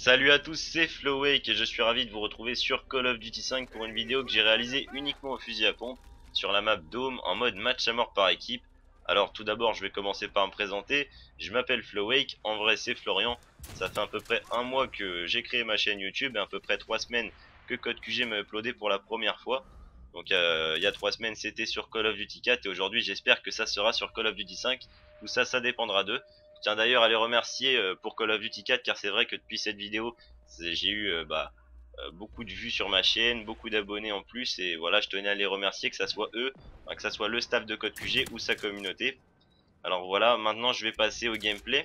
Salut à tous, c'est Flowake et je suis ravi de vous retrouver sur Call of Duty 5 pour une vidéo que j'ai réalisée uniquement au fusil à pompe sur la map Dome en mode match à mort par équipe. Alors tout d'abord je vais commencer par me présenter, je m'appelle Flowake, en vrai c'est Florian, ça fait à peu près un mois que j'ai créé ma chaîne YouTube et à peu près 3 semaines que Code QG m'a uploadé pour la première fois. Donc il y a 3 semaines c'était sur Call of Duty 4 et aujourd'hui j'espère que ça sera sur Call of Duty 5, tout ça ça dépendra d'eux. Je tiens d'ailleurs à les remercier pour Call of Duty 4 car c'est vrai que depuis cette vidéo j'ai eu beaucoup de vues sur ma chaîne, beaucoup d'abonnés en plus et voilà je tenais à les remercier que ça soit eux, enfin, que ça soit le staff de Code QG ou sa communauté. Alors voilà, maintenant je vais passer au gameplay.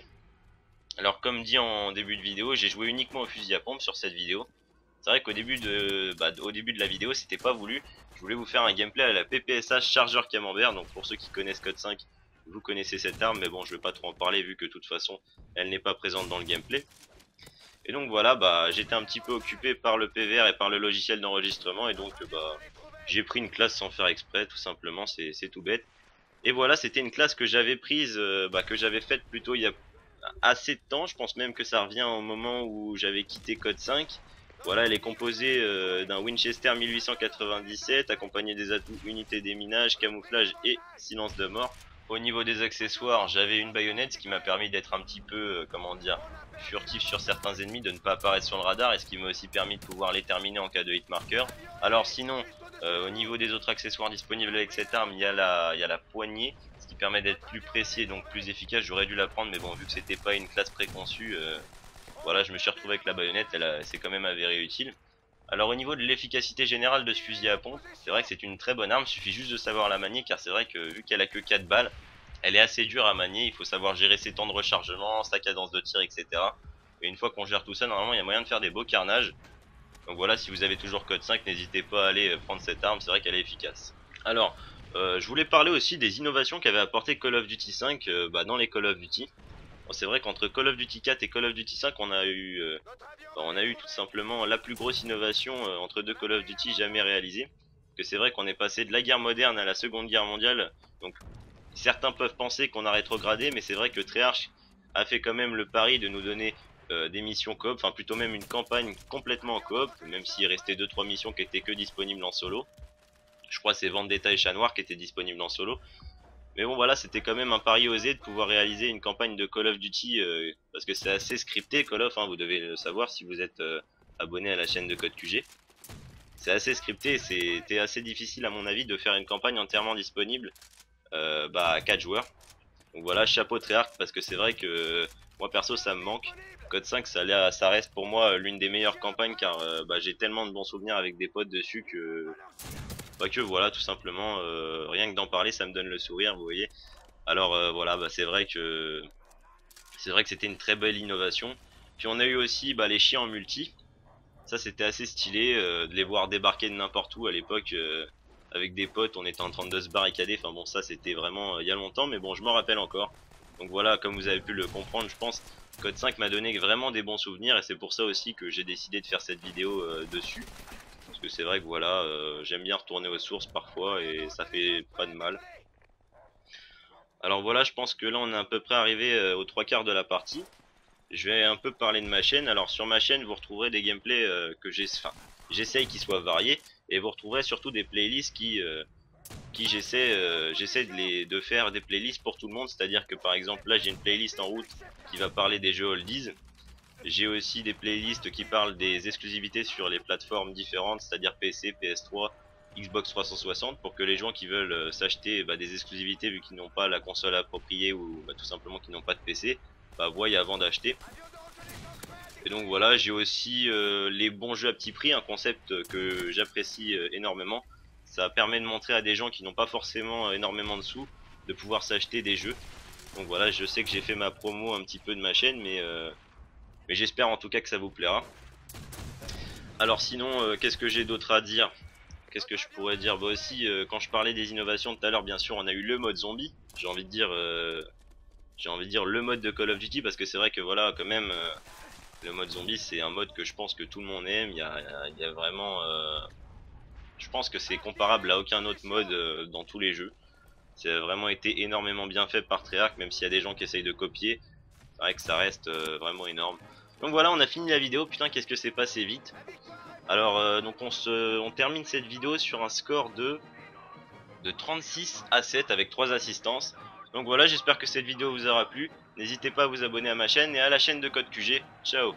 Alors comme dit en début de vidéo, j'ai joué uniquement au fusil à pompe sur cette vidéo. C'est vrai qu'au début de la vidéo c'était pas voulu. Je voulais vous faire un gameplay à la PPSH chargeur camembert. Donc pour ceux qui connaissent Code 5, vous connaissez cette arme, mais bon je vais pas trop en parler vu que de toute façon elle n'est pas présente dans le gameplay. Et donc voilà, j'étais un petit peu occupé par le PVR et par le logiciel d'enregistrement et donc j'ai pris une classe sans faire exprès, tout simplement, c'est tout bête. Et voilà, c'était une classe que j'avais prise, que j'avais faite plutôt il y a assez de temps. Je pense même que ça revient au moment où j'avais quitté Code 5. Voilà, elle est composée d'un Winchester 1897 accompagné des atouts unité déminage, camouflage et silence de mort. Au niveau des accessoires, j'avais une baïonnette, ce qui m'a permis d'être un petit peu, comment dire, furtif sur certains ennemis, de ne pas apparaître sur le radar, et ce qui m'a aussi permis de pouvoir les terminer en cas de hit marker. Alors sinon, au niveau des autres accessoires disponibles avec cette arme, il y a la poignée, ce qui permet d'être plus précis et donc plus efficace. J'aurais dû la prendre, mais bon, vu que c'était pas une classe préconçue, voilà, je me suis retrouvé avec la baïonnette, c'est quand même avéré utile. Alors au niveau de l'efficacité générale de ce fusil à pompe, c'est vrai que c'est une très bonne arme, il suffit juste de savoir la manier car c'est vrai que vu qu'elle a que 4 balles, elle est assez dure à manier, il faut savoir gérer ses temps de rechargement, sa cadence de tir, etc. Et une fois qu'on gère tout ça, normalement il y a moyen de faire des beaux carnages. Donc voilà, si vous avez toujours code 5, n'hésitez pas à aller prendre cette arme, c'est vrai qu'elle est efficace. Alors, je voulais parler aussi des innovations qu'avait apporté Call of Duty 5 dans les Call of Duty. Bon, c'est vrai qu'entre Call of Duty 4 et Call of Duty 5, on a eu tout simplement la plus grosse innovation entre deux Call of Duty jamais réalisée. Que c'est vrai qu'on est passé de la guerre moderne à la Seconde Guerre mondiale. Donc certains peuvent penser qu'on a rétrogradé, mais c'est vrai que Treyarch a fait quand même le pari de nous donner des missions coop, enfin plutôt même une campagne complètement en coop, même s'il restait 2-3 missions qui étaient que disponibles en solo. Je crois que c'est Vendetta et Chat Noir qui étaient disponibles en solo. Mais bon voilà, c'était quand même un pari osé de pouvoir réaliser une campagne de Call of Duty parce que c'est assez scripté Call of, hein, vous devez le savoir si vous êtes abonné à la chaîne de Code QG. C'est assez scripté et c'était assez difficile à mon avis de faire une campagne entièrement disponible à 4 joueurs. Donc voilà, chapeau Treyarch parce que c'est vrai que moi perso ça me manque. Code 5 ça reste pour moi l'une des meilleures campagnes car j'ai tellement de bons souvenirs avec des potes dessus que voilà tout simplement rien que d'en parler ça me donne le sourire, vous voyez. Alors voilà, c'est vrai que c'était une très belle innovation. Puis on a eu aussi les chiens en multi. Ça c'était assez stylé de les voir débarquer de n'importe où à l'époque avec des potes, on était en train de se barricader. Enfin bon, ça c'était vraiment il y a longtemps, mais bon, je m'en rappelle encore. Donc voilà, comme vous avez pu le comprendre, je pense Code 5 m'a donné vraiment des bons souvenirs et c'est pour ça aussi que j'ai décidé de faire cette vidéo dessus. Parce que c'est vrai que voilà, j'aime bien retourner aux sources parfois et ça fait pas de mal. Alors voilà, je pense que là on est à peu près arrivé aux 3 quarts de la partie. Je vais un peu parler de ma chaîne. Alors sur ma chaîne vous retrouverez des gameplays j'essaye qu'ils soient variés. Et vous retrouverez surtout des playlists qui j'essaie de faire des playlists pour tout le monde. C'est à dire que par exemple là j'ai une playlist en route qui va parler des jeux oldies. J'ai aussi des playlists qui parlent des exclusivités sur les plateformes différentes, c'est-à-dire PC, PS3, Xbox 360, pour que les gens qui veulent s'acheter des exclusivités vu qu'ils n'ont pas la console appropriée ou tout simplement qu'ils n'ont pas de PC, voient avant d'acheter. Et donc voilà, j'ai aussi les bons jeux à petit prix, un concept que j'apprécie énormément. Ça permet de montrer à des gens qui n'ont pas forcément énormément de sous de pouvoir s'acheter des jeux. Donc voilà, je sais que j'ai fait ma promo un petit peu de ma chaîne, mais j'espère en tout cas que ça vous plaira. Alors sinon, qu'est-ce que j'ai d'autre à dire? Qu'est-ce que je pourrais dire? Aussi, quand je parlais des innovations tout à l'heure, bien sûr, on a eu le mode zombie. J'ai envie de dire le mode de Call of Duty parce que c'est vrai que voilà, quand même, le mode zombie, c'est un mode que je pense que tout le monde aime. Il y a vraiment, je pense que c'est comparable à aucun autre mode dans tous les jeux. Ça a vraiment été énormément bien fait par Treyarch, même s'il y a des gens qui essayent de copier. C'est vrai que ça reste vraiment énorme. Donc voilà, on a fini la vidéo, putain qu'est-ce que c'est passé vite. Alors donc on termine cette vidéo sur un score de 36 à 7 avec 3 assistances. Donc voilà, j'espère que cette vidéo vous aura plu. N'hésitez pas à vous abonner à ma chaîne et à la chaîne de Code QG. Ciao.